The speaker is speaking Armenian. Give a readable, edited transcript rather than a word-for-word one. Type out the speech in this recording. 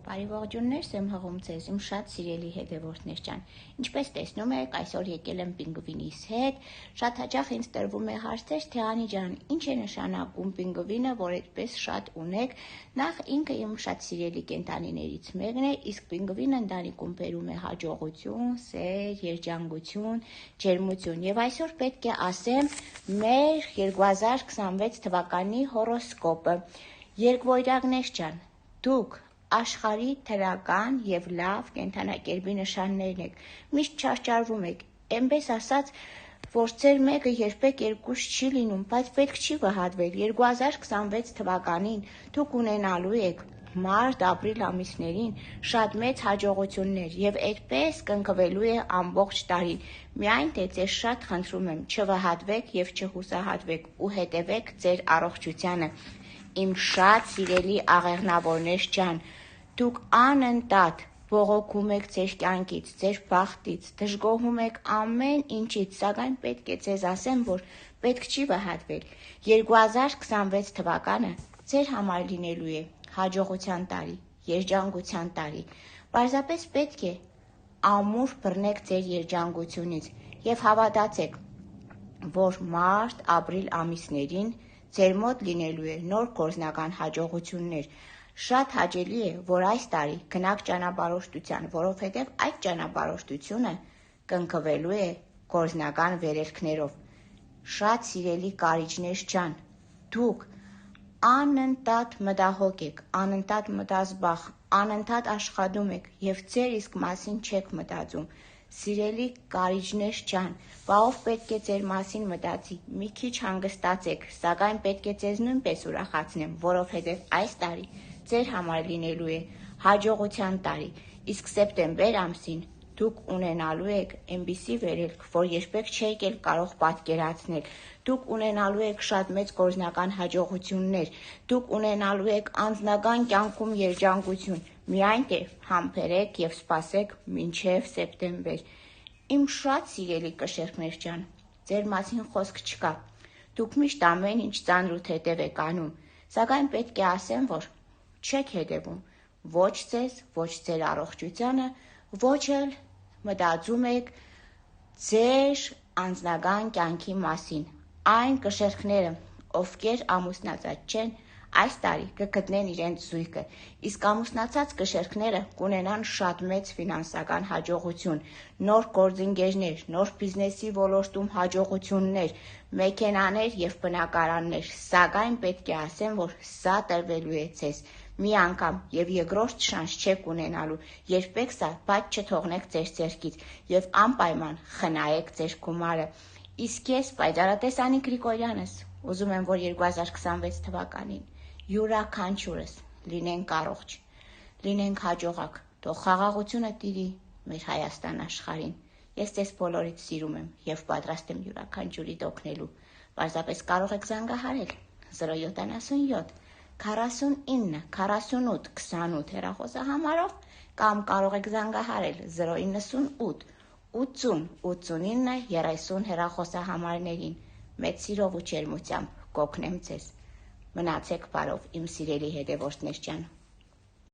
Բարի ողջուններ, Սեմ հղում ձեզ, իմ շատ սիրելի հետևորդներ ջան։ Ինչպես տեսնում եք, այսօր եկել եմ պինգվինիս հետ։ Շատ հաճախ ինձ տրվում է հարցեր, թե Անի ջան, ինչ է նշանակում պինգվինը, որ այդպես շատ ունեք։ Նախ ինքը իմ շատ սիրելի կենդանիներից մեկն է, իսկ պինգվինը ընտանիքում բերում է հաջողություն, սեր, երջանկություն, ջերմություն։ Եվ այսօր պետք է ասեմ մեր 2026 թվականի հորոսկոպը։ Երկվորյակներ ջան, դուք աշխարհի թրական եւ լավ կենդանակերպի նշաններն եք, միշտ չարճարվում եք, այնպես ասած, որ ձեր մեկը երբեք երկուս չի լինում, բայց պետք չի վհատվել, 2026 թվականին դուք ունենալու եք մարտ, ապրիլ ամիսներին շատ մեծ հաջողություններ եւ այդպես կնքվելու է ամբողջ տարին, միայն թե ձեզ շատ խնդրում եմ, չվհատվեք եւ չհուսահատվեք ու հետևեք ձեր առողջությանը, իմ շատ սիրելի աղեղնավորներ ջան, դուք անընդհատ բողոքում եք ձեր կյանքից, ձեր բախտից, դժգոհում եք ամեն ինչից, սակայն պետք է ձեզ ասեմ, որ պետք չի վհատվել։ 2026 թվականը ձեր համար լինելու է հաջողության տարի, երջանկության տարի։ Պարզապես պետք է ամուր բռնեք ձեր երջանկությունից եւ հավատացեք, որ մարտ, ապրիլ ամիսներին ձեր մոտ լինելու է նոր գործնական հաջողություններ։ Շատ հաճելի է, որ այս տարի գնաք ճանապարհորդության, որովհետև այդ ճանապարհորդությունը կնքվելու է գործնական վերելքներով։ Շատ սիրելի կարիճներ ջան, դուք անընդհատ մտահոգ եք, անընդհատ մտազբաղ, անընդհատ աշխատում եք եւ ձեր իսկ մասին չեք մտածում։ Սիրելի կարիճներ ջան, բա ով պետք է ձեր մասին մտածի, մի քիչ հանգստացեք, սակայն պետք է ձեզ նույնպես ուրախացնեմ, որովհետև այս տարի ձեր համար լինելու է հաջողության տարի, իսկ սեպտեմբեր ամսին դուք ունենալու եք այնպիսի վերելք, որ երբեք չեք էլ կարող պատկերացնել, դուք ունենալու եք շատ մեծ գործնական հաջողություններ, դուք ունենալու եք անձնական կյանքում երջանկություն, միայն թե համբերեք եւ սպասեք մինչեւ սեպտեմբեր։ Իմ շատ սիրելի կշերքներ ջան, ձեր մասին խոսք չկա, դուք միշտ ամեն ինչ ծանրութ հետև եք անում, սակայն պետք է ասեմ, որ չեք հետևում ոչ ձեզ, ոչ ձեր առողջությանը, ոչ էլ մտածում եք ձեր անձնական կյանքի մասին։ Այն կշերքները, ովքեր ամուսնացած չեն, այս տարի կգտնեն իրենց զույգը, իսկ ամուսնացած կշերքները կունենան շատ մեծ ֆինանսական հաջողություն, նոր գործընկերներ, նոր բիզնեսի ոլորտում հաջողություններ, մեքենաներ եւ բնակարաններ, սակայն պետք է ասեմ, որ սա տրվելու է ձեզ մի անգամ եւ երկրորդ շանս չեք ունենալու, երբեք սա բաց չթողնեք ձեր ձեռքից եւ անպայման խնայեք ձեր գումարը։ Իսկ ես Պայծառատես Անի Գրիգորյանս ուզում եմ, որ 2026 թվականին յուրաքանչյուրս լինենք առողջ, լինենք հաջողակ, թող խաղաղությունը տիրի մեր Հայաստան աշխարհին։ Ես ձեզ բոլորիդ սիրում եմ եւ պատրաստ եմ յուրաքանչյուրիդ օգնելու։ Պարզապես կարող եք զանգահարել 077 49 48 28 հեռախոսահամարով կամ կարող եք զանգահարել 098 80 89 30 հեռախոսահամարներին։ Մեծ սիրով ու ջերմությամբ կօգնեմ ձեզ։ Մնացեք բարով, իմ սիրելի հետևորդներ ջան։